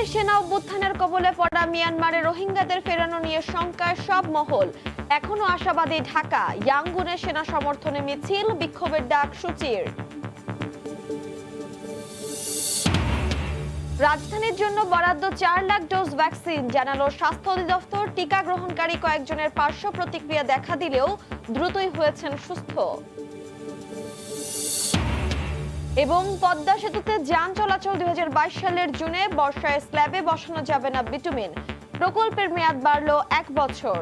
ফের সেনা অভ্যুত্থানের কবলে পড়া মিয়ানমারে রোহিঙ্গাদের ফেরানো নিয়ে শঙ্কায় সব মহল। এখনো আশাবাদী ঢাকা। ইয়াঙ্গুনে সেনা সমর্থনে মিছিল, বিক্ষোভের ডাক সূচির। রাজধানীর জন্য বরাদ্দ 4 লাখ ডোজ ভ্যাকসিন, জানালো স্বাস্থ্য অধিদপ্তর। টিকা গ্রহণকারী কয়েকজনের পার্শ্ব প্রতিক্রিয়া দেখা দিলেও দ্রুতই হয়েছেন সুস্থ। এবং পদ্মা সেতুতে যান চলাচল 2022 সালের জুনে, বর্ষায় স্ল্যাবে বসানো যাবে না বিটুমিন। প্রকল্পের মেয়াদ বাড়ল 1 বছর।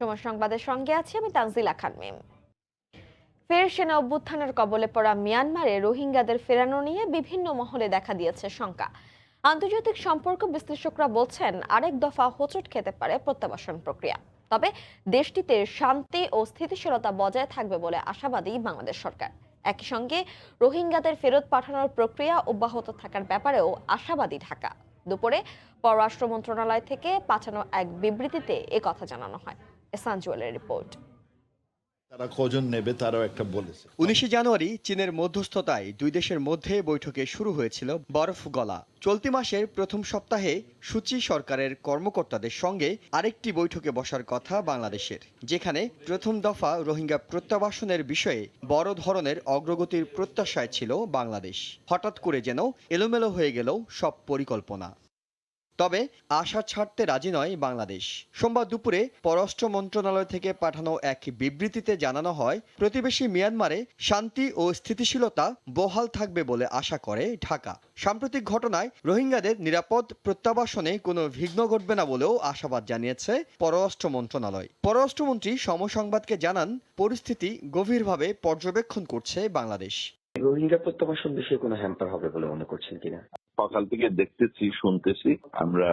সময় সংবাদের সঙ্গে আছি আমি তানজিলা খান মিম। ফের সেনা অভ্যুত্থানের কবলে পড়া মিয়ানমারে রোহিঙ্গাদের ফেরানো নিয়ে বিভিন্ন মহলে দেখা দিয়েছে শঙ্কা। আন্তর্জাতিক সম্পর্ক বিশ্লেষকরা বলছেন আরেক দফা হোঁচট খেতে পারে প্রত্যাবাসন প্রক্রিয়া। তবে দেশটিতে শান্তি ও স্থিতিশীলতা বজায় থাকবে বলে আশাবাদী বাংলাদেশ সরকার। একই সঙ্গে রোহিঙ্গাদের ফেরত পাঠানোর প্রক্রিয়া অব্যাহত থাকার ব্যাপারেও আশাবাদী ঢাকা। দুপুরে পররাষ্ট্র মন্ত্রণালয় থেকে পাঠানো এক বিবৃতিতে একথা জানানো হয়। এহসান জুয়েলের রিপোর্ট। তারা কজন নেবে তারাও একটা বলেছে। 19 জানুয়ারি চীনের মধ্যস্থতায় দুই দেশের মধ্যে বৈঠকে শুরু হয়েছিল বরফ গলা। চলতি মাসের প্রথম সপ্তাহে সূচি সরকারের কর্মকর্তাদের সঙ্গে আরেকটি বৈঠকে বসার কথা বাংলাদেশের, যেখানে প্রথম দফা রোহিঙ্গা প্রত্যাবাসনের বিষয়ে বড় ধরনের অগ্রগতির প্রত্যাশায় ছিল বাংলাদেশ। হঠাৎ করে যেন এলোমেলো হয়ে গেল সব পরিকল্পনা। তবে আশা ছাড়তে রাজি নয় বাংলাদেশ। সোমবার দুপুরে পররাষ্ট্র মন্ত্রণালয় থেকে পাঠানো এক বিবৃতিতে জানানো হয়, প্রতিবেশী মিয়ানমারে শান্তি ও স্থিতিশীলতা বহাল থাকবে বলে আশা করে ঢাকা। সাম্প্রতিক ঘটনায় রোহিঙ্গাদের নিরাপদ প্রত্যাবাসনে কোনো বিঘ্ন ঘটবে না বলেও আশাবাদ জানিয়েছে পররাষ্ট্র মন্ত্রণালয়। পররাষ্ট্রমন্ত্রী সমসংবাদকে জানান, পরিস্থিতি গভীরভাবে পর্যবেক্ষণ করছে বাংলাদেশ। রোহিঙ্গা প্রত্যাবাসন বিষয়ে কোনো হ্যাম্পার হবে বলে মনে করছেন কিনা? সকাল থেকে দেখতেছি, শুনতেছি, আমরা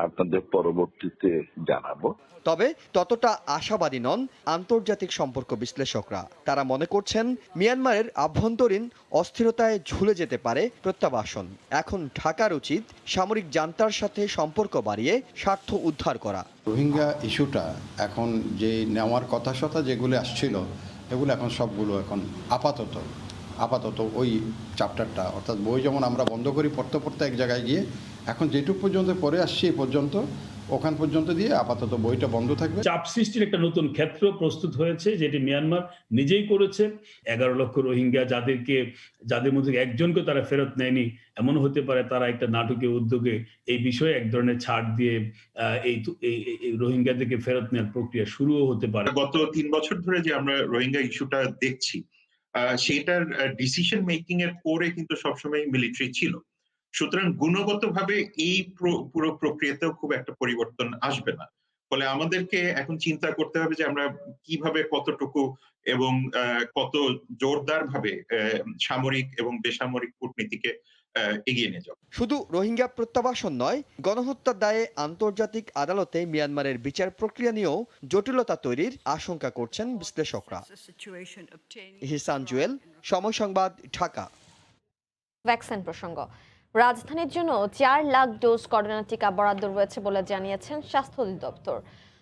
আপনাদের পরবর্তীতে জানাবো। তবে ততটা আশাবাদী নন আন্তর্জাতিক সম্পর্ক বিশ্লেষকরা। তারা মনে করছেন মিয়ানমারের আভ্যন্তরীণ অস্থিরতায় ঝুলে যেতে পারে প্রত্যাবাসন। এখন ঢাকার উচিত সামরিক জান্তার সাথে সম্পর্ক বাড়িয়ে স্বার্থ উদ্ধার করা। রোহিঙ্গা ইস্যুটা এখন যে নেওয়ার কথা যেগুলো আসছিল, এগুলো এখন সবগুলো এখন আপাতত ওই চ্যাপ্টারটা, অর্থাৎ বই যেমন আমরা বন্ধ করি পড়তে এক জায়গায় গিয়ে, এখন যেটুকু পর্যন্ত পড়ে আসছি এই পর্যন্ত, ওখান পর্যন্ত দিয়ে আপাতত বইটা বন্ধ থাকবে। চাপ সৃষ্টির একটা নতুন ক্ষেত্র প্রস্তুত হয়েছে, যেটি মিয়ানমার নিজেই করেছে। 11 লক্ষ রোহিঙ্গা যাদের মধ্যে একজনকে তারা ফেরত নেয়নি, এমন হতে পারে তারা একটা নাটকীয় উদ্যোগে এই বিষয়ে এক ধরনের ছাড় দিয়ে এই রোহিঙ্গাদেরকে ফেরত নেওয়ার প্রক্রিয়া শুরুও হতে পারে। গত 3 বছর ধরে যে আমরা রোহিঙ্গা ইস্যুটা দেখছি, সেটার ডিসিশন মেকিং এর পরে কিন্তু সবসময় মিলিটারি ছিল। সুতরাং গুণগতভাবে এই পুরো প্রক্রিয়াতেও খুব একটা পরিবর্তন আসবে না। ফলে আমাদেরকে এখন চিন্তা করতে হবে যে আমরা কিভাবে, কতটুকু এবং কত জোরদার ভাবে সামরিক এবং বেসামরিক কূটনীতিকে এগিয়ে নিয়ে যাব। শুধু রোহিঙ্গা প্রত্যাবাসন নয়, গণহত্যার দায়ে আন্তর্জাতিক আদালতে মিয়ানমারের বিচার প্রক্রিয়া নিয়েও জটিলতা তৈরির আশঙ্কা করছেন বিশ্লেষকরা। এহসান জুয়েল, সময় সংবাদ, ঢাকা। ভ্যাকসিন প্রসঙ্গ। রাজধানীর জন্য 4 লাখ ডোজ করোনা টিকা বরাদ্দ রয়েছে বলে জানিয়েছেন স্বাস্থ্য অধিদপ্তর।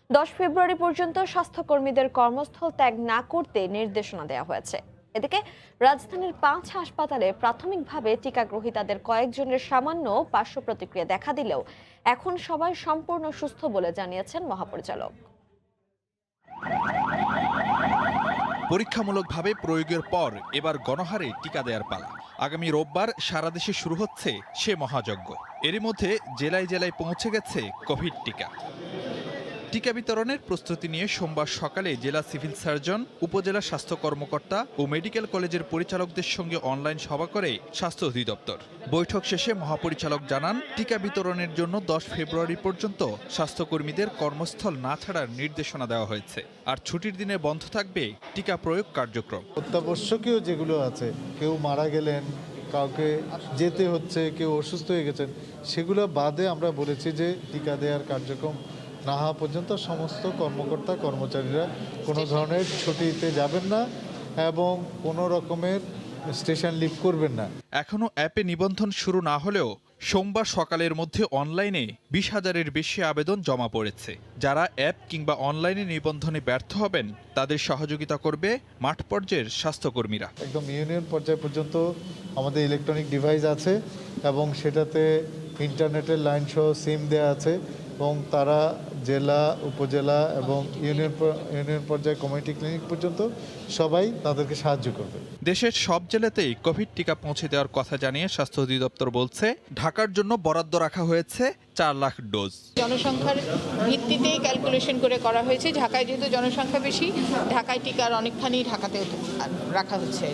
10 ফেব্রুয়ারি পর্যন্ত স্বাস্থ্যকর্মীদের কর্মস্থল ত্যাগ না করতে নির্দেশনা দেওয়া হয়েছে। এদিকে রাজধানীর 5 হাসপাতালে প্রাথমিকভাবে টিকা গ্রহীতাদের কয়েকজনের সামান্য পার্শ্ব প্রতিক্রিয়া দেখা দিলেও এখন সবাই সম্পূর্ণ সুস্থ বলে জানিয়েছেন মহাপরিচালক। পরীক্ষামূলকভাবে প্রয়োগের পর এবার গণহারে টিকা দেওয়ার পালা। আগামী রোববার সারা দেশে শুরু হচ্ছে সে মহাযজ্ঞ। এরই মধ্যে জেলায় জেলায় পৌঁছে গেছে কোভিড টিকা। টিকা বিতরণের প্রস্তুতি নিয়ে সোমবার সকালে জেলা সিভিল সার্জন, উপজেলা স্বাস্থ্য কর্মকর্তা ও মেডিকেল কলেজের পরিচালকদের সঙ্গে অনলাইন সভা করে স্বাস্থ্য অধিদপ্তর। বৈঠক শেষে মহাপরিচালক জানান, টিকা বিতরণের জন্য 10 ফেব্রুয়ারি পর্যন্ত স্বাস্থ্যকর্মীদের কর্মস্থল না ছাড়ার নির্দেশনা দেওয়া হয়েছে। আর ছুটির দিনে বন্ধ থাকবে টিকা প্রয়োগ কার্যক্রম। অত্যাবশ্যকীয় যেগুলো আছে, কেউ মারা গেলেন, কাউকে যেতে হচ্ছে, কেউ অসুস্থ হয়ে গেছেন, সেগুলো বাদে আমরা বলেছি যে টিকা দেওয়ার কার্যক্রম না হওয়া পর্যন্ত সমস্ত কর্মকর্তা কর্মচারীরা কোনো ধরনের ছুটিতে যাবেন না এবং কোনো রকমের স্টেশন লিভ করবেন না। এখনো অ্যাপে নিবন্ধন শুরু না হলেও সোমবার সকালের মধ্যে অনলাইনে 20,000-এর বেশি আবেদন জমা পড়েছে। যারা অ্যাপ কিংবা অনলাইনে নিবন্ধনে ব্যর্থ হবেন তাদের সহযোগিতা করবে মাঠ পর্যায়ের স্বাস্থ্যকর্মীরা। একদম ইউনিয়ন পর্যায় পর্যন্ত আমাদের ইলেকট্রনিক ডিভাইস আছে এবং সেটাতে ইন্টারনেটের লাইন সহ সিম দেওয়া আছে এবং তারা জেলা, উপজেলা এবং ইউনিয়ন পর্যায়ে কমিউনিটি ক্লিনিক পর্যন্ত সবাই তাদেরকে সাহায্য করবে। দেশের সব জেলাতেই কোভিড টিকা পৌঁছে দেওয়ার কথা জানিয়ে স্বাস্থ্য অধিদপ্তর বলছে, ঢাকার জন্য বরাদ্দ রাখা হয়েছে 4 লাখ ডোজ। জনসংখ্যার ভিত্তিতে ক্যালকুলেশন করে করা হয়েছে। ঢাকায় যেহেতু জনসংখ্যা বেশি, ঢাকায় টিকার অনেকখানি ঢাকাতেও রাখা হচ্ছে।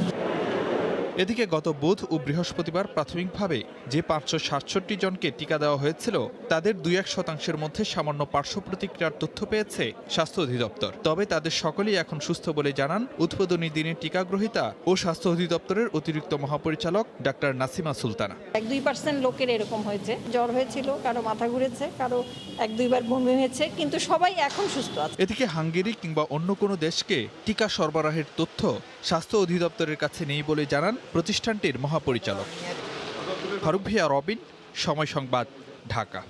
এদিকে গত বুধ ও বৃহস্পতিবার প্রাথমিকভাবে যে 567 জনকে টিকা দেওয়া হয়েছিল তাদের 2-1% মধ্যে সামান্য পার্শ্ব প্রতিক্রিয়ার তথ্য পেয়েছে স্বাস্থ্য অধিদপ্তর। তবে তাদের সকলেই এখন সুস্থ বলে জানান উদ্বোধনী দিনের টিকা গ্রহীতা ও স্বাস্থ্য অধিদপ্তরের অতিরিক্ত মহাপরিচালক ডাক্তার নাসিমা সুলতানা। 1-2% লোকের এরকম হয়েছে, জ্বর হয়েছিল, কারো মাথা ঘুরেছে, কারো 1-2 বার বমি হয়েছে, কিন্তু সবাই এখন সুস্থ আছে। এদিকে হাঙ্গেরি কিংবা অন্য কোনো দেশকে টিকা সরবরাহের তথ্য স্বাস্থ্য অধিদপ্তরের কাছে নেই বলে জানান প্রতিষ্ঠানটির মহাপরিচালক। ফারুক ভিয়া, রবিন, সময় সংবাদ, ঢাকা।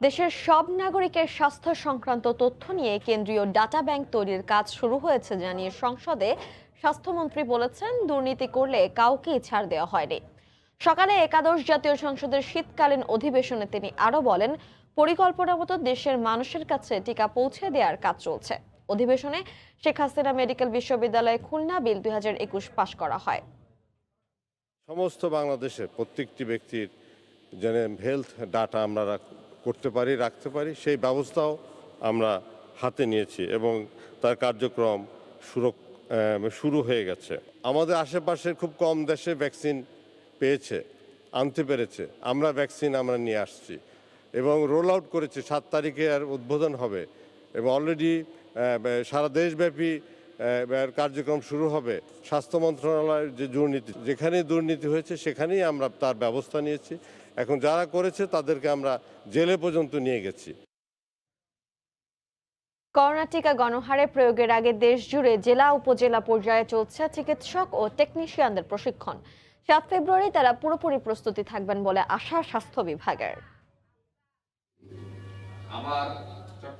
দেশের সব নাগরিকের স্বাস্থ্য সংক্রান্ত তথ্য নিয়ে কেন্দ্রীয় ডাটা ব্যাংক তৈরির কাজ শুরু হয়েছে জানিয়ে সংসদে স্বাস্থ্যমন্ত্রী বলেছেন, দুর্নীতি করলে কাউকেই ছাড় দেওয়া হয়নি। সকালে একাদশ জাতীয় সংসদের শীতকালীন অধিবেশনে তিনি আরো বলেন, পরিকল্পনা মতো দেশের মানুষের কাছে টিকা পৌঁছে দেওয়ার কাজ চলছে। অধিবেশনে শেখ হাসিনা মেডিকেল বিশ্ববিদ্যালয় খুলনা বিল 2021 পাশ করা হয়। সমস্ত বাংলাদেশের প্রত্যেকটি ব্যক্তির যেন হেলথ ডাটা আমরা করতে পারি, রাখতে পারি, সেই ব্যবস্থাও আমরা হাতে নিয়েছি এবং তার কার্যক্রম শুরু হয়ে গেছে। আমাদের আশেপাশের খুব কম দেশে ভ্যাকসিন পেয়েছে, আনতে পেরেছে। আমরা ভ্যাকসিন নিয়ে আসছি এবং রোল আউট করেছি। 7 তারিখে আর উদ্বোধন হবে এবং অলরেডি সারা দেশব্যাপী কার্যক্রম শুরু হবে। স্বাস্থ্য মন্ত্রণালয়ের যে দুর্নীতি, যেখানেই দুর্নীতি হয়েছে সেখানেই আমরা তার ব্যবস্থা নিয়েছি। এখন যারা করেছে তাদেরকে আমরা জেলে পর্যন্ত নিয়ে গেছি। করোনা টিকা গণহারে প্রয়োগের আগে দেশ জুড়ে জেলা উপজেলা পর্যায়ে চলছে চিকিৎসক ও টেকনিশিয়ানদের প্রশিক্ষণ। 7 ফেব্রুয়ারি তারা পুরোপুরি প্রস্তুতি থাকবেন বলে আশা স্বাস্থ্য বিভাগের।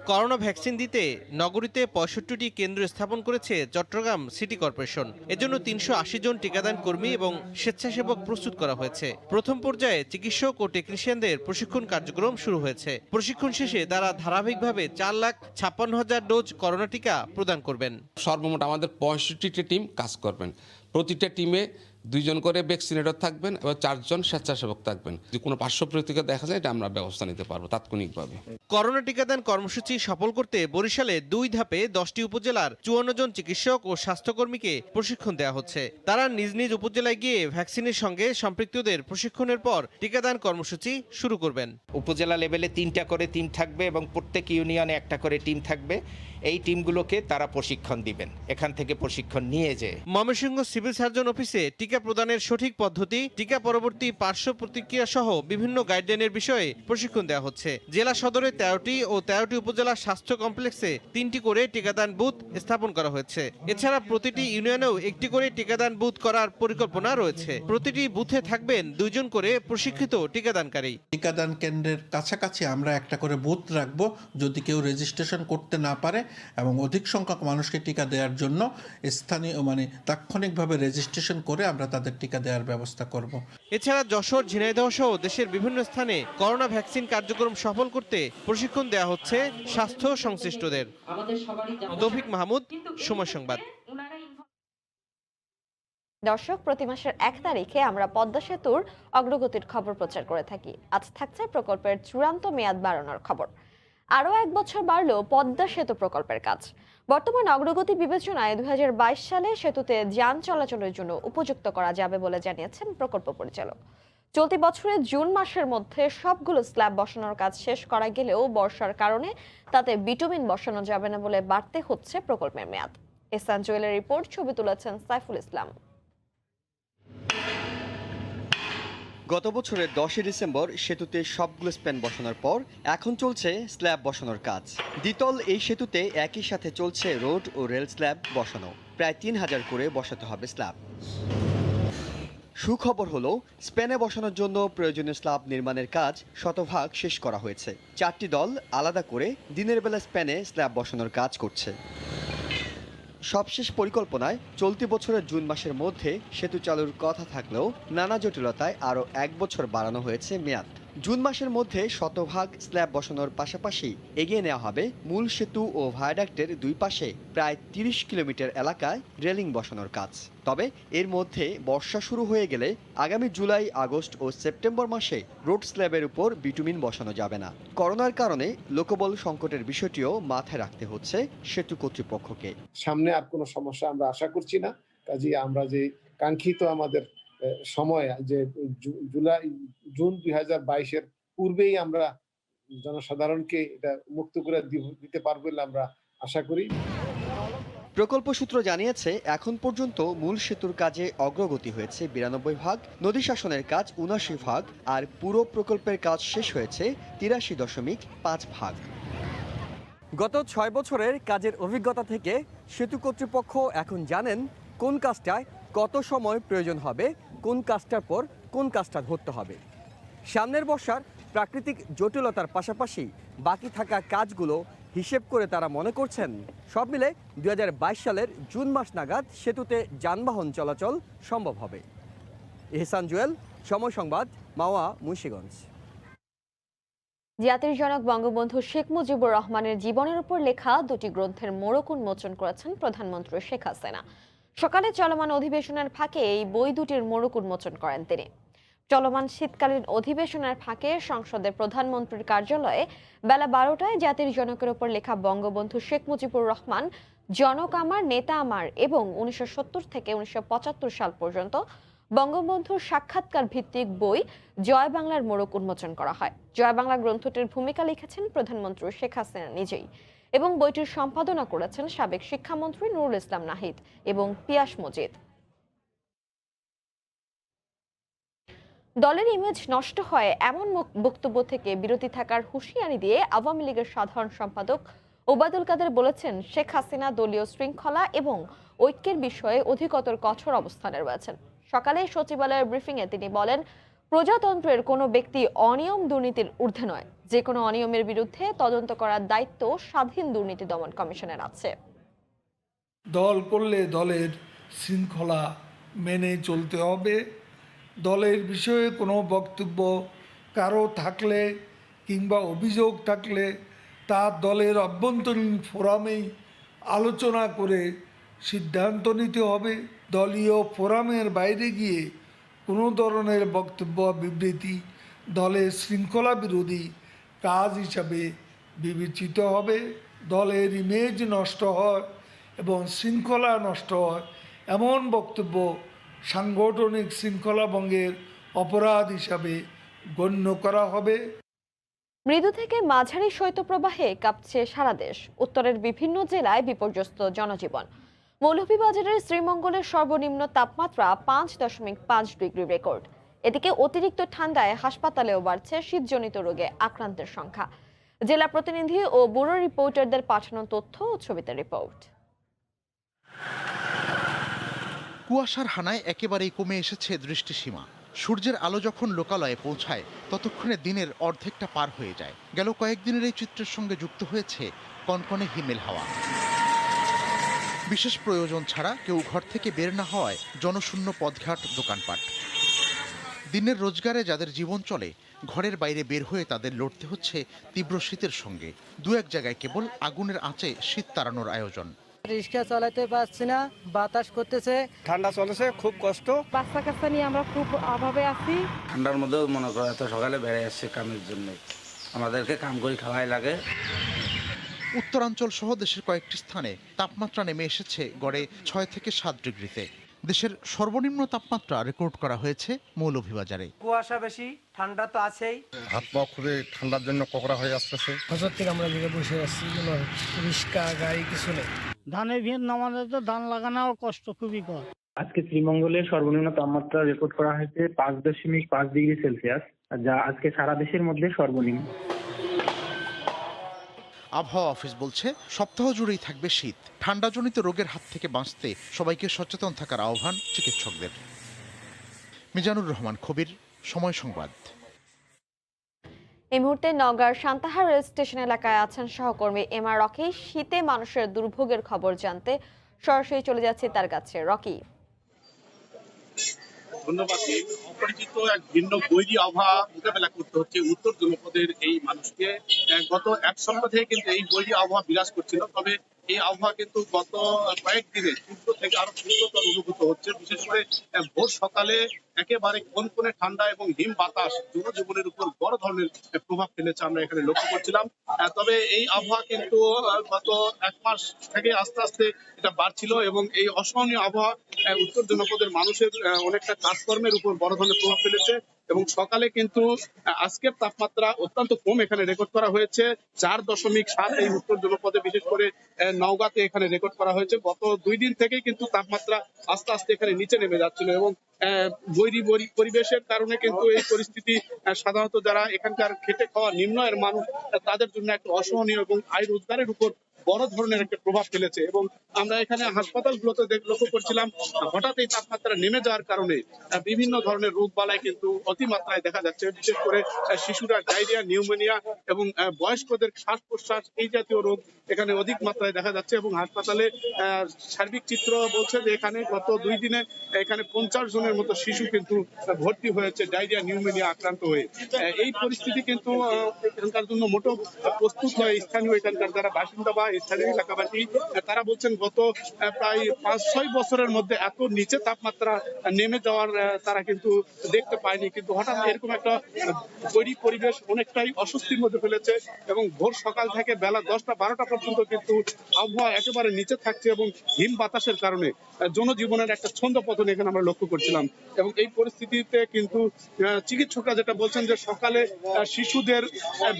করোনা ভ্যাকসিন দিতে নগরীতে 65টি কেন্দ্র স্থাপন করেছে চট্টগ্রাম সিটি কর্পোরেশন। এজন্য 380 জন টিকাদান কর্মী এবং স্বেচ্ছাসেবক প্রস্তুত করা হয়েছে। প্রথম পর্যায়ে চিকিৎসক ও টেকনিশিয়ানদের প্রশিক্ষণ কার্যক্রম শুরু হয়েছে। প্রশিক্ষণ শেষে তারা ধারাবাহিকভাবে 4,56,000 ডোজ করোনা টিকা প্রদান করবেন। সর্বমোট আমাদের 65টি টিম কাজ করবেন। প্রতিটা টিমে 2 জন করে ভ্যাকসিনেটর থাকবেন এবং 4 জন স্বেচ্ছাসেবক থাকবেন। যদি কোনো পার্শ্ব প্রতিক্রিয়া দেখা যায় এটা আমরা ব্যবস্থা নিতে পারবো তাৎক্ষণিকভাবে। করোনা টিকাদান কর্মসূচি সফল করতে বরিশালে 2 ধাপে 10টি উপজেলার 54 জন চিকিৎসক ও স্বাস্থ্যকর্মীকে প্রশিক্ষণ দেওয়া হচ্ছে। তারা নিজ নিজ উপজেলায় গিয়ে ভ্যাকসিনের সঙ্গে সম্পৃক্তদের প্রশিক্ষণের পর টিকাদান কর্মসূচি শুরু করবেন। উপজেলা লেভেলে 3টা করে টিম থাকবে এবং প্রত্যেক ইউনিয়নে 1টা করে টিম থাকবে। এই টিমগুলোকে তারা প্রশিক্ষণ দিবেন, এখান থেকে প্রশিক্ষণ নিয়ে যায়। ময়মনসিংহ সিভিল সার্জন অফিসে টিকা প্রদানের সঠিক পদ্ধতি, টিকা পরবর্তী পার্শ্ব প্রতিক্রিয়া সহ বিভিন্ন গাইডলাইনের বিষয়ে প্রশিক্ষণ দেওয়া হচ্ছে। জেলা সদরে 13টি ও 13টি উপজেলা স্বাস্থ্য কমপ্লেক্সে 3টি করে টিকাদান বুথ স্থাপন করা হয়েছে। এছাড়া প্রতিটি ইউনিয়নেও 1টি করে টিকাদান বুথ করার পরিকল্পনা রয়েছে। প্রতিটি বুথে থাকবেন 2 জন করে প্রশিক্ষিত টিকাদানকারী। টিকাদান কেন্দ্রের কাছাকাছি আমরা 1টা করে বুথ রাখবো, যদি কেউ রেজিস্ট্রেশন করতে না পারে, এবং অধিক সংখ্যক মানুষকে টিকা দেওয়ার জন্য স্থানীয় তাৎক্ষণিকভাবে রেজিস্ট্রেশন করে আমরা তাদের টিকা দেওয়ার ব্যবস্থা করব। এছাড়া যশোর, ঝিনাইদহ সহ দেশের বিভিন্ন স্থানে করোনা ভ্যাকসিন কার্যক্রম সফল করতে প্রশিক্ষণ দেওয়া হচ্ছে স্বাস্থ্য সংশ্লিষ্টদের। তৌফিক মাহমুদ, সময় সংবাদ। দর্শক, প্রতি মাসের 1 তারিখে আমরা পদ্মা সেতুর অগ্রগতির খবর প্রচার করে থাকি। আজ থাকছে প্রকল্পের চূড়ান্ত মেয়াদ বাড়ানোর খবর। আরও 1 বছর বাড়ল পদ্মা সেতু প্রকল্পের কাজ। বর্তমান অগ্রগতি বিবেচনায় 2022 সালে সেতুতে যান চলাচলের জন্য উপযুক্ত করা যাবে বলে জানিয়েছেন প্রকল্প পরিচালক। চলতি বছরের জুন মাসের মধ্যে সবগুলো স্ল্যাব বসানোর কাজ শেষ করা গেলেও বর্ষার কারণে তাতে বিটুমিন বসানো যাবে না বলে বাড়তে হচ্ছে প্রকল্পের মেয়াদ। এহসান জুয়েলের রিপোর্ট, ছবি তুলেছেন সাইফুল ইসলাম। গত বছরের 10 ডিসেম্বর সেতুতে সবগুলো স্প্যান বসানোর পর এখন চলছে স্ল্যাব বসানোর কাজ। দ্বিতল এই সেতুতে একই সাথে চলছে রোড ও রেল স্ল্যাব বসানো। প্রায় 3000 করে বসাতে হবে স্ল্যাব। সুখবর হলো স্পেনে বসানোর জন্য প্রয়োজনীয় স্ল্যাব নির্মাণের কাজ শতভাগ শেষ করা হয়েছে। 4টি দল আলাদা করে দিনের বেলা স্পেনে স্ল্যাব বসানোর কাজ করছে। সবশেষ পরিকল্পনায় চলতি বছরের জুন মাসের মধ্যে সেতু চালুর কথা থাকলেও নানা জটিলতায় আরও 1 বছর বাড়ানো হয়েছে মেয়াদ। জুন মাসের মধ্যে শতভাগ স্ল্যাব বসানোর পাশাপাশি এগিয়ে নেওয়া হবে মূল সেতু ও ভায়াডাক্টের দুই পাশে প্রায় 30 কিলোমিটার এলাকায় রেলিং বসানোর কাজ। তবে এর মধ্যে বর্ষা শুরু হয়ে গেলে আগামী জুলাই, আগস্ট ও সেপ্টেম্বর মাসে রোড স্ল্যাবের উপর বিটুমিন বসানো যাবে না। করোনার কারণে লোকবল সংকটের বিষয়টিও মাথায় রাখতে হচ্ছে সেতু কর্তৃপক্ষকে। সামনে আর কোনো সমস্যা আমরা আশা করছি না, কাজেই আমরা যে কাঙ্ক্ষিত আমাদের সময় যে জুন 2022-এর পূর্বেই আমরা জনসাধারণকে এটা মুক্ত করে দিতে পারবো বলে আমরা আশা করি। প্রকল্প সূত্র জানিয়েছে এখন পর্যন্ত মূল সেতুর কাজে অগ্রগতি হয়েছে 92 ভাগ, নদী শাসনের কাজ 79 ভাগ, আর পুরো প্রকল্পের কাজ শেষ হয়েছে 83.5 ভাগ। গত 6 বছরের কাজের অভিজ্ঞতা থেকে সেতু কর্তৃপক্ষ এখন জানেন কোন কাজটায় কত সময় প্রয়োজন হবে, কোন কাজটার পর কোন কাজটা ধরতে হবে। সামনের বর্ষার প্রাকৃতিক জটিলতার পাশাপাশি বাকি থাকা কাজগুলো হিসেব করে তারা মনে করছেন সব মিলে 2022 সালের জুন মাস নাগাদ সেতুতে যানবাহন চলাচল সম্ভব হবে। এহসান জুয়েল, সময় সংবাদ, মাওয়া, মুন্সিগঞ্জ। জাতির জনক বঙ্গবন্ধু শেখ মুজিবুর রহমানের জীবনের উপর লেখা 2টি গ্রন্থের মোড়ক উন্মোচন করেছেন প্রধানমন্ত্রী শেখ হাসিনা। সকালে চলমান অধিবেশনের ফাঁকে এই বই দুটির মোড়ক উন্মোচন করেন তিনি। চলমান শীতকালীন অধিবেশনের ফাঁকে সংসদের প্রধানমন্ত্রীর কার্যালয়ে বেলা 12টায় জাতির জনকের উপর লেখা বঙ্গবন্ধু শেখ মুজিবুর রহমান জনক আমার, নেতা আমার এবং 1970 থেকে 1975 সাল পর্যন্ত বঙ্গবন্ধুর সাক্ষাৎকার ভিত্তিক বই জয় বাংলার মোড়ক উন্মোচন করা হয়। জয় বাংলা গ্রন্থটির ভূমিকা লিখেছেন প্রধানমন্ত্রী শেখ হাসিনা নিজেই এবং বইটির সম্পাদনা করেছেন সাবেক শিক্ষামন্ত্রী নুরুল ইসলাম নাহিদ এবং পিয়াস মজিদ। দলের ইমেজ নষ্ট হয় এমন বক্তব্য থেকে বিরতি থাকার হুঁশিয়ারি দিয়ে আওয়ামী লীগের সাধারণ সম্পাদক ওবায়দুল কাদের বলেছেন, শেখ হাসিনা দলীয় শৃঙ্খলা এবং ঐক্যের বিষয়ে অধিকতর কঠোর অবস্থানে রয়েছেন। সকালে সচিবালয়ের ব্রিফিংয়ে তিনি বলেন, প্রজাতন্ত্রের কোনো ব্যক্তি অনিয়ম দুর্নীতির ঊর্ধ্বে নয়। যে কোনো অনিয়মের বিরুদ্ধে তদন্ত করার দায়িত্ব স্বাধীন দুর্নীতি দমন কমিশনের আছে। দল করলে দলের শৃঙ্খলা মেনে চলতে হবে। দলের বিষয়ে কোনো বক্তব্য কারো থাকলে কিংবা অভিযোগ থাকলে তা দলের অভ্যন্তরীণ ফোরামেই আলোচনা করে সিদ্ধান্ত নিতে হবে। দলীয় ফোরামের বাইরে গিয়ে কোনো ধরনের বক্তব্য বিবৃতি দলের শৃঙ্খলা বিরোধী কাজ হিসাবে বিবেচিত হবে। দলের ইমেজ নষ্ট হয় এবং শৃঙ্খলা নষ্ট হয় এমন বক্তব্য সাংগঠনিক শৃঙ্খলা ভঙ্গের অপরাধ হিসাবে গণ্য করা হবে। মৃদু থেকে মাঝারি শৈত্যপ্রবাহে কাঁপছে সারা দেশ। উত্তরের বিভিন্ন জেলায় বিপর্যস্ত জনজীবন। মৌলভীবাজারের শ্রীমঙ্গলের সর্বনিম্ন তাপমাত্রা 5.5 ডিগ্রি রেকর্ড। এদিকে অতিরিক্ত ঠান্ডায় হাসপাতালেও বাড়ছে শীতজনিত রোগে আক্রান্তের সংখ্যা। জেলা প্রতিনিধি ও ব্যুরো রিপোর্টারদের পাঠানো তথ্য ও ছবিতে রিপোর্ট। কুয়াশার হানায় একেবারেই কমে এসেছে দৃষ্টিসীমা। সূর্যের আলো যখন লোকালয়ে পৌঁছায় ততক্ষণে দিনের অর্ধেকটা পার হয়ে যায়। গেল কয়েকদিনের এই চিত্রের সঙ্গে যুক্ত হয়েছে কনকনে হিমেল হাওয়া। বিশেষ প্রয়োজন ছাড়া কেউ ঘর থেকে বের না হওয়ায় জনশূন্য পথঘাট, দোকানপাট। দিনের রোজগারে যাদের জীবন চলে, ঘরের বাইরে বের হয়ে তাদের লড়তে হচ্ছে তীব্র শীতের সঙ্গে। দু এক জায়গায় কেবল আগুনের আঁচে শীত তাড়ানোর আয়োজন। রিক্সা চালাতে পারছি না, বাতাস করতেছে, ঠান্ডা চলেছে, খুব কষ্ট। বাচ্চা কাচ্চা নিয়ে আমরা খুব অভাবে আছি। ঠান্ডার মধ্যেও মনে করো এত সকালে বেড়ে আসছে কামের জন্য, আমাদেরকে কাম করে খাওয়াই লাগে। উত্তরাঞ্চল সহ দেশের কয়েকটি স্থানে তাপমাত্রা নেমে এসেছে গড়ে 6 থেকে 7 ডিগ্রিতে। দেশের সর্বনিম্ন তাপমাত্রা রেকর্ড করা হয়েছে মৌলভীবাজারে। কুয়াশা বেশি, ঠান্ডা তো আছেই। হাত পা খুবই ঠান্ডার জন্য কোকড়া হয়ে আসতেছে। বছর থেকে আমরা দিকে বসে আসছি, কোনো রিক্সা গাড়ি কিছু নেই। ধানের ভিড় নামাতে তো ধান লাগানোর কষ্ট খুবই কম। আজকে শ্রীমঙ্গলের সর্বনিম্ন তাপমাত্রা রেকর্ড করা হয়েছে 5.5 ডিগ্রি সেলসিয়াস, যা আজকে সারা দেশের মধ্যে সর্বনিম্ন। আবহাওয়া অফিস বলছে সপ্তাহ জুড়েই থাকবে শীত। ঠান্ডাজনিত রোগের হাত থেকে বাঁচতে সবাইকে সচেতন থাকার আহ্বান চিকিৎসকদের। মিজানুর রহমান কবির, সময় সংবাদ। এই মুহূর্তে নওগাঁর সান্তাহার রেল স্টেশন এলাকায় আছেন সহকর্মী এমআর রকি। শীতে মানুষের দুর্ভোগের খবর জানতে সরাসরি চলে যাচ্ছে তার কাছে। রকি, ধন্যবাদ। অপরিচিত এক ভিন্ন বৈরী আবহাওয়া মোকাবেলা করতে হচ্ছে উত্তর জনপদের এই মানুষকে। গত এক সপ্তাহ থেকে কিন্তু এই বৈরী আবহাওয়া বিরাজ করছিল, তবে এই আবহাওয়া কিন্তু গত কয়েকদিনে তীব্র থেকে আরো তীব্রতর অনুভূত হচ্ছে। বিশেষ করে ভোর সকালে একেবারে কনকনে ঠান্ডা এবং হিম বাতাস জনজীবনের উপর বড় ধরনের প্রভাব ফেলেছে, আমরা এখানে লক্ষ্য করছিলাম। তবে এই আবহাওয়া কিন্তু গত এক মাস থেকে আস্তে আস্তে এটা বাড়ছিল এবং এই অসহনীয় আবহাওয়া উত্তর জনপদের মানুষের অনেকটা কাজকর্মের উপর বড় ধরনের প্রভাব ফেলেছে। এবং সকালে কিন্তু আজকের তাপমাত্রা অত্যন্ত কম এখানে রেকর্ড করা হয়েছে, 4.7 এই উত্তর জনপদে, বিশেষ করে নওগাঁতে এখানে রেকর্ড করা হয়েছে। গত 2 দিন থেকেই কিন্তু তাপমাত্রা আস্তে আস্তে এখানে নিচে নেমে যাচ্ছিল এবং বৈরী পরিবেশের কারণে কিন্তু এই পরিস্থিতি সাধারণত যারা এখানকার খেটে খাওয়া নিম্ন আয়ের মানুষ তাদের জন্য একটা অসহনীয় এবং আয় রোজগারের উপর বড় ধরনের একটা প্রভাব ফেলেছে। এবং আমরা এখানে হাসপাতালগুলোতে লক্ষ্য করছিলাম হঠাৎ এই তাপমাত্রা নেমে যাওয়ার কারণে বিভিন্ন ধরনের রোগ বালাই কিন্তু অতিমাত্রায় দেখা যাচ্ছে। বিশেষ করে শিশুরা ডায়রিয়া, নিউমোনিয়া এবং বয়স্কদের শ্বাস প্রশ্বাস এই জাতীয় রোগ এখানে অধিক মাত্রায় দেখা যাচ্ছে। এবং হাসপাতালে সার্বিক চিত্র বলছে যে এখানে গত 2 দিনে এখানে 50 জনের মতো শিশু কিন্তু ভর্তি হয়েছে ডায়রিয়া, নিউমোনিয়া আক্রান্ত হয়ে। এই পরিস্থিতি কিন্তু এখানকার জন্য মোটেও প্রস্তুত নয় স্থানীয় এখানকার যারা বাসিন্দা বা স্থানীয় এলাকাবাসী। তারা বলছেন গত প্রায় 5-6 বছরের মধ্যে এত নিচে তাপমাত্রা নেমে যাওয়ার তারা কিন্তু দেখতে পায়নি। কিন্তু হঠাৎ এরকম একটা বৈরী পরিবেশ অনেকটাই অস্বস্তির মধ্যে ফেলেছে এবং ভোর সকাল থেকে বেলা 10টা-12টা পর্যন্ত কিন্তু আবহাওয়া একেবারে নিচে থাকছে এবং হিম বাতাসের কারণে জনজীবনের একটা ছন্দপতন এখানে আমরা লক্ষ্য করছিলাম। এবং এই পরিস্থিতিতে কিন্তু চিকিৎসকরা যেটা বলছেন যে সকালে শিশুদের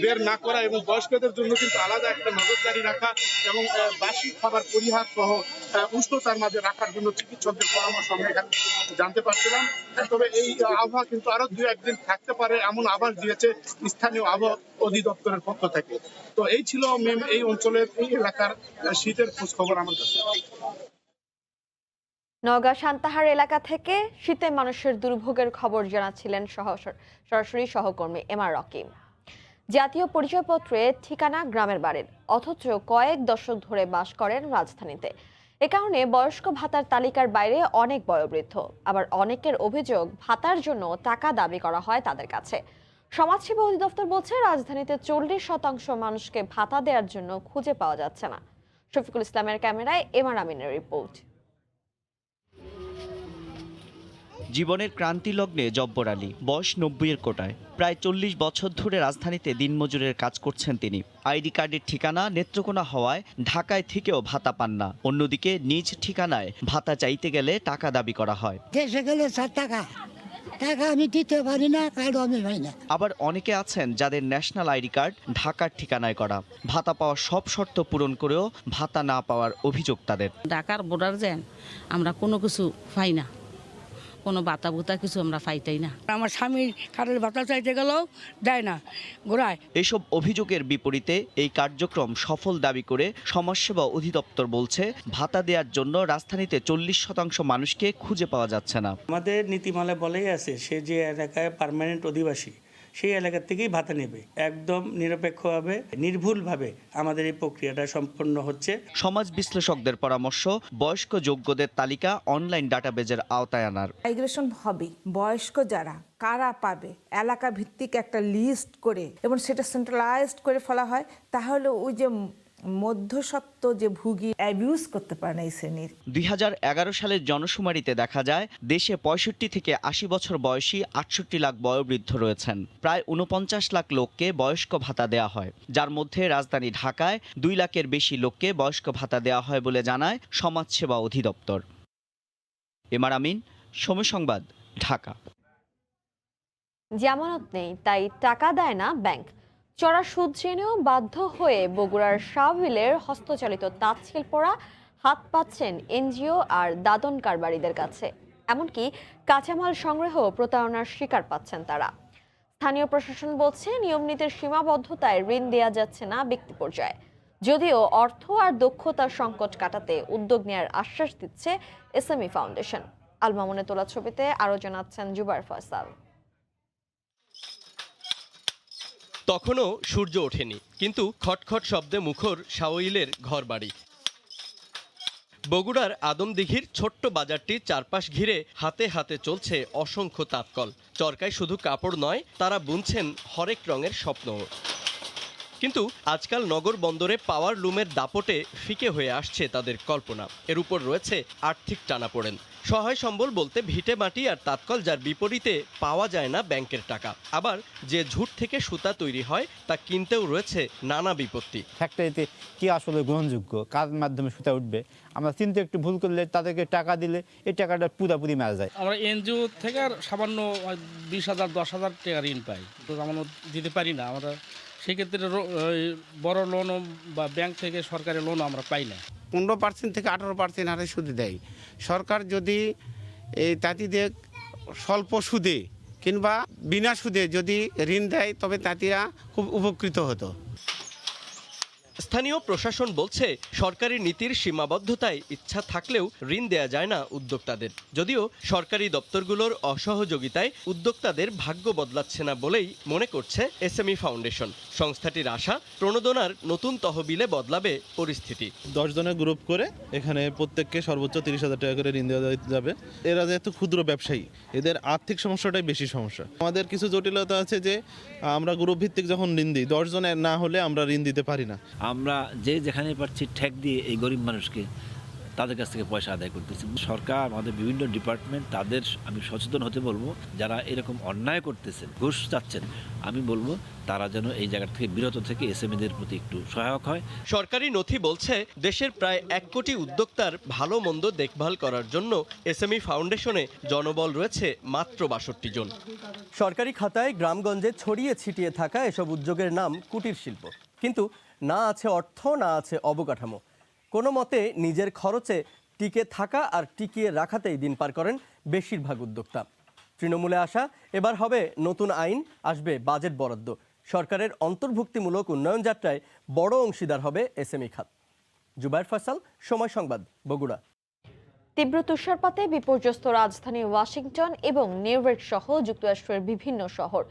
বের না করা এবং বয়স্কদের জন্য কিন্তু আলাদা একটা নজরদারি রাখা এবং বাসি খাবার পরিহার সহ উষ্ণতার মাঝে রাখার জন্য চিকিৎসকদের পরামর্শ আমরা এখানে জানতে পারছিলাম। তবে এই আবহাওয়া কিন্তু আরো 2-1 দিন থাকতে পারে এমন আভাস দিয়েছে স্থানীয় আবহাওয়া অধিদপ্তরের পক্ষ থেকে। তো এই ছিল এই অঞ্চলের এই এলাকার শীতের খোঁজ খবর আমার কাছে। নওগাঁ সান্তাহার এলাকা থেকে শীতে মানুষের দুর্ভোগের খবর জানাচ্ছিলেন সরাসরি সহকর্মী এমআর রকি। জাতীয় পরিচয়পত্রে ঠিকানা গ্রামের বাড়ির, অথচ কয়েক দশক ধরে বাস করেন রাজধানীতে। এ কারণে বয়স্ক ভাতার তালিকার বাইরে অনেক বয়োবৃদ্ধ। আবার অনেকের অভিযোগ ভাতার জন্য টাকা দাবি করা হয় তাদের কাছে। সমাজসেবা অধিদপ্তর বলছে রাজধানীতে 40% মানুষকে ভাতা দেওয়ার জন্য খুঁজে পাওয়া যাচ্ছে না। শফিকুল ইসলামের ক্যামেরায় এমআর আমিনের রিপোর্ট। জীবনের ক্রান্তি লগ্নে জব্বর আলী, বয়স 90-এর কোটায়। প্রায় 40 বছর ধরে রাজধানীতে দিনমজুরের কাজ করছেন তিনি। আইডি কার্ডের ঠিকানা নেত্রকোনা হওয়ায় ঢাকায় থেকেও ভাতা পান না। অন্যদিকে নিজ ঠিকানায় ভাতা চাইতে গেলে টাকা দাবি করা হয়। দেশে গেলে 4 টাকা আমি দিতে পারি না, কার্ডও আমি পাই না। আবার অনেকে আছেন যাদের ন্যাশনাল আইডি কার্ড ঢাকার ঠিকানায় করা। ভাতা পাওয়ার সব শর্ত পূরণ করেও ভাতা না পাওয়ার অভিযোগ তাদের। ঢাকার বর্ডার যান আমরা কোনো কিছু পাই না, কোনো ভাতা ভুতা কিছু আমরা পাইতাই না। আমার স্বামীর কার্ডের ভাতা চাইতে গেলেও দেয় না, ঘোরায়। এসব অভিযোগের বিপরীতে এই কার্যক্রম সফল দাবি করে সমাজসেবা অধিদপ্তর বলছে ভাতা দেওয়ার জন্য রাজধানীতে 40% মানুষকে খুঁজে পাওয়া যাচ্ছে না। আমাদের নীতিমালায় বলেই আছে সে যে এলাকায় পার্মানেন্ট অধিবাসী সেই এলাকা থেকেই ভাতা নেবে। একদম নিরপেক্ষভাবে নির্ভুলভাবে আমাদের এই প্রক্রিয়াটা সম্পন্ন হচ্ছে। সমাজ বিশ্লেষকদের পরামর্শ বয়স্ক যোগ্যদের তালিকা অনলাইন ডাটাবেজের আওতায় আনার। মাইগ্রেশন হবে, বয়স্ক যারা কারা পাবে এলাকা ভিত্তিক একটা লিস্ট করে এবং সেটা সেন্ট্রালাইজড করে ফেলা হয়, তাহলে ওই যে মধ্যস্বত্ব যে ভুগি অ্যাবিউজ করতে পারে না এই শ্রেণীর। 2011 সালের জনশুমারিতে দেখা যায় দেশে 65 থেকে 80 বছর বয়সী 68 লাখ বয়োবৃদ্ধ রয়েছেন। প্রায় 49 লাখ লোককে বয়স্ক ভাতা দেওয়া হয়, যার মধ্যে রাজধানী ঢাকায় 2 লাখের বেশি লোককে বয়স্ক ভাতা দেওয়া হয় বলে জানায় সমাজসেবা অধিদপ্তর। এমআর আমিন, সময় সংবাদ, ঢাকা। জামানত নেই তাই টাকা দেয় না ব্যাংক। চড়া সুদ জেনেও বাধ্য হয়ে বগুড়ার শাহবিলের হস্তচালিত তাঁত শিল্পরা হাত পাচ্ছেন এনজিও আর দাদন কারবারিদের কাছে। এমনকি কাঁচামাল সংগ্রহ প্রতারণার শিকার পাচ্ছেন তারা। স্থানীয় প্রশাসন বলছে নিয়মনীতির সীমাবদ্ধতায় ঋণ দেওয়া যাচ্ছে না ব্যক্তি পর্যায়ে, যদিও অর্থ আর দক্ষতার সংকট কাটাতে উদ্যোগ নেওয়ার আশ্বাস দিচ্ছে এসএমই ফাউন্ডেশন। আল মামুনের তোলা ছবিতে আরো জানাচ্ছেন জুবায়ের ফয়সাল। তখনও সূর্য ওঠেনি, কিন্তু খটখট শব্দে মুখর শাওইলের ঘরবাড়ি। বগুড়ার আদমদিঘির ছোট্ট বাজারটি চারপাশ ঘিরে হাতে হাতে চলছে অসংখ্য তাঁতকল। চরকায় শুধু কাপড় নয়, তারা বুনছেন হরেক রঙের স্বপ্ন। কিন্তু আজকাল নগর বন্দরে পাওয়ার লুমের দাপটে ফিকে হয়ে আসছে তাদের কল্পনা। এর উপর রয়েছে আর্থিক টানাপোড়েন। সহায় সম্বল বলতে ভিটে মাটি আর তাঁতকল, যার বিপরীতে পাওয়া যায় না ব্যাংকের টাকা। আবার যে ঝুট থেকে সুতা তৈরি হয় তা কিনতেও রয়েছে নানা বিপত্তি। ফ্যাক্টরিতে কি আসলে গ্রহণযোগ্য, কার মাধ্যমে সুতা উঠবে, আমরা চিন্তা একটু ভুল করলে তাদেরকে টাকা দিলে এই টাকাটা পুরাপুরি মারা যায়। আমরা এনজিও থেকে আর সামান্য 20,000 10,000 টাকা ঋণ পাই, তো আমরা দিতে পারি না। আমরা সেক্ষেত্রে বড় লোন বা ব্যাংক থেকে সরকারি লোন আমরা পাই না। 15% থেকে 18% হারে সুদ দেয়। সরকার যদি এই তাঁতিদের স্বল্প সুদে কিংবা বিনা সুদে যদি ঋণ দেয়, তবে তাঁতিরা খুব উপকৃত হতো। স্থানীয় প্রশাসন বলছে সরকারি নীতির সীমাবদ্ধতায় ইচ্ছা থাকলেও ঋণ দেয়া যায় না উদ্যোক্তাদের। যদিও সরকারি দপ্তরগুলোর অসহযোগিতায় উদ্যোক্তাদের ভাগ্য বদলাচ্ছে না বলেই মনে করছে এসএমই ফাউন্ডেশন। সংস্থাটির আশা, প্রণোদনার নতুন তহবিলে বদলাবে পরিস্থিতি। 10 জনের গ্রুপ করে এখানে প্রত্যেককে সর্বোচ্চ 30,000 টাকা করে ঋণ দেওয়া যাবে। এরা যেহেতু ক্ষুদ্র ব্যবসায়ী, এদের আর্থিক সমস্যাটাই বেশি সমস্যা। আমাদের কিছু জটিলতা আছে যে আমরা গ্রুপ ভিত্তিক যখন ঋণ দিই, 10 জনের না হলে আমরা ঋণ দিতে পারি না। আমরা যে যেখানে পাচ্ছি ঠেক দিয়ে এই গরিব মানুষকে তাদের কাছ থেকে পয়সা আদায় করতেছি। সরকার, আমাদের বিভিন্ন ডিপার্টমেন্ট, তাদের আমি সচেতন হতে বলবো। যারা এরকম অন্যায় করতেছেন, ঘুষ চাচ্ছেন, আমি বলবো তারা যেন এই জায়গা থেকে বিরত থেকে এসএমইদের প্রতি একটু সহায়ক হয়। সরকারি নথি বলছে দেশের প্রায় 1 কোটি উদ্যোক্তার ভালো মন্দ দেখভাল করার জন্য এসএমই ফাউন্ডেশনে জনবল রয়েছে মাত্র 62 জন। সরকারি খাতায় গ্রামগঞ্জে ছড়িয়ে ছিটিয়ে থাকা এসব উদ্যোগের নাম কুটির শিল্প, কিন্তু না আছে অর্থ, না আছে অবকাঠামো। কোনো মতে নিজের খরচে টিকে থাকা আর টিকিয়ে রাখাতেই দিন পার করেন বেশিরভাগ উদ্যোক্তা। তৃণমূলে আসা এবার হবে নতুন আইন, আসবে বাজেট বরাদ্দ। সরকারের অন্তর্ভুক্তিমূলক উন্নয়ন যাত্রায় বড় অংশীদার হবে এসএমই খাত। জুবায়ের ফয়সাল, সময় সংবাদ, বগুড়া। তীব্র তুষারপাতে বিপর্যস্ত রাজধানী ওয়াশিংটন এবং নিউ ইয়র্ক সহ যুক্তরাষ্ট্রের বিভিন্ন শহর।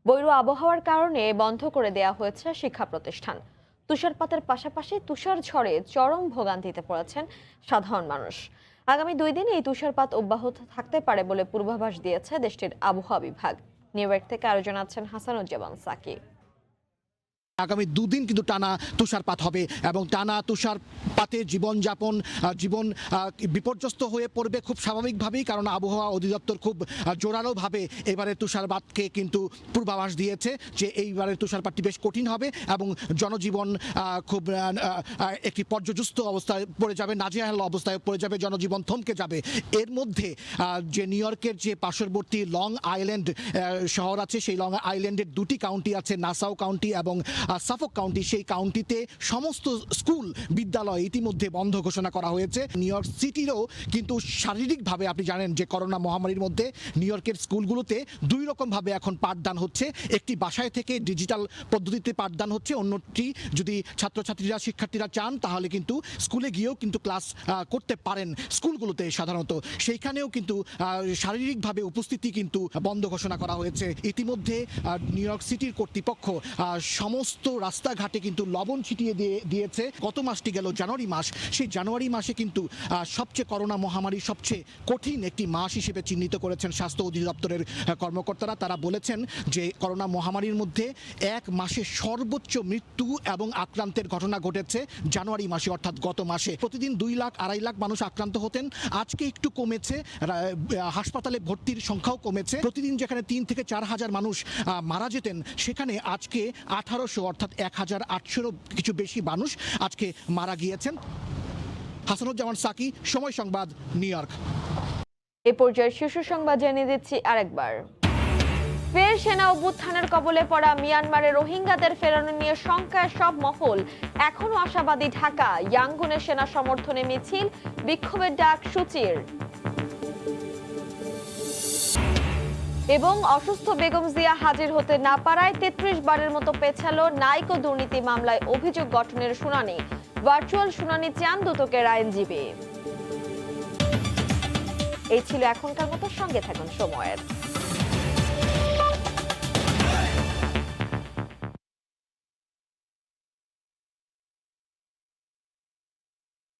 বৈরী আবহাওয়ার কারণে বন্ধ করে দেয়া হয়েছে শিক্ষা প্রতিষ্ঠান। তুষারপাতের পাশাপাশি তুষার ঝড়ে চরম ভোগান্তিতে পড়েছেন সাধারণ মানুষ। আগামী 2 দিন এই তুষারপাত অব্যাহত থাকতে পারে বলে পূর্বাভাস দিয়েছে দেশটির আবহাওয়া বিভাগ। নিউ ইয়র্ক থেকে আরো জানাচ্ছেন হাসানুজ্জামান সাকি। আগামী 2 দিন কিন্তু টানা তুষারপাত হবে এবং টানা তুষারপাতে জীবন বিপর্যস্ত হয়ে পড়বে খুব স্বাভাবিকভাবেই, কারণ আবহাওয়া অধিদপ্তর খুব জোরালোভাবে এবারে তুষারপাতকে কিন্তু পূর্বাভাস দিয়েছে যে এইবারের তুষারপাতটি বেশ কঠিন হবে এবং জনজীবন খুব একটি পর্যুস্ত অবস্থায় পড়ে যাবে, নাজেহাল অবস্থায় পড়ে যাবে, জনজীবন থমকে যাবে। এর মধ্যে যে নিউ ইয়র্কের যে পার্শ্ববর্তী লং আইল্যান্ড শহর আছে, সেই লং আইল্যান্ডের 2টি কাউন্টি আছে, নাসাউ কাউন্টি এবং সাফক কাউন্টি। সেই কাউন্টিতে সমস্ত স্কুল বিদ্যালয় ইতিমধ্যে বন্ধ ঘোষণা করা হয়েছে। নিউ ইয়র্ক সিটিরও কিন্তু শারীরিকভাবে আপনি জানেন যে করোনা মহামারীর মধ্যে নিউ ইয়র্কের স্কুলগুলোতে 2 রকমভাবে এখন পাঠদান হচ্ছে। একটি বাসায় থেকে ডিজিটাল পদ্ধতিতে পাঠদান হচ্ছে, অন্যটি যদি ছাত্রছাত্রীরা শিক্ষার্থীরা চান তাহলে কিন্তু স্কুলে গিয়েও কিন্তু ক্লাস করতে পারেন স্কুলগুলোতে সাধারণত। সেইখানেও কিন্তু শারীরিকভাবে উপস্থিতি কিন্তু বন্ধ ঘোষণা করা হয়েছে। ইতিমধ্যে নিউ ইয়র্ক সিটির কর্তৃপক্ষ সমস্ত রাস্তাঘাটে কিন্তু লবণ ছিটিয়ে দিয়েছে। গত মাসটি গেল জানুয়ারি মাস, সেই জানুয়ারি মাসে কিন্তু সবচেয়ে করোনা মহামারী সবচেয়ে কঠিন একটি মাস হিসেবে চিহ্নিত করেছেন স্বাস্থ্য অধিদপ্তরের কর্মকর্তারা। তারা বলেছেন যে করোনা মহামারীর মধ্যে 1 মাসে সর্বোচ্চ মৃত্যু এবং আক্রান্তের ঘটনা ঘটেছে জানুয়ারি মাসে, অর্থাৎ গত মাসে। প্রতিদিন 2 লাখ 2.5 লাখ মানুষ আক্রান্ত হতেন, আজকে একটু কমেছে, হাসপাতালে ভর্তির সংখ্যাও কমেছে। প্রতিদিন যেখানে 3 থেকে 4 হাজার মানুষ মারা যেতেন, সেখানে আজকে 1800 অর্থাৎ 1800 কিছু বেশি মানুষ আজকে মারা গিয়েছেন। হাসানুজ্জামান সাকি, সময় সংবাদ, নিউ ইয়র্ক। এ পর্যায়ে শীর্ষ সংবাদ জানিয়ে দিচ্ছি আরেকবার। ফের সেনা অভ্যুত্থানের কবলে পড়া মিয়ানমারে রোহিঙ্গাদের ফেরানো নিয়ে শঙ্কায় সব মহল। এখনো আশাবাদী ঢাকা। ইয়াঙ্গুনে সেনা সমর্থনে মিছিল, বিক্ষোভের ডাক সূচির। এবং অসুস্থ বেগম জিয়া হাজির হতে না পারায় 33 বারের মতো পেছালো নাইকো দুর্নীতি মামলায় অভিযোগ গঠনের শুনানি। ভার্চুয়াল শুনানি চান দুদকের আইনজীবী। এই ছিল এখনকার মতো, সঙ্গে থাকুন সময়ের।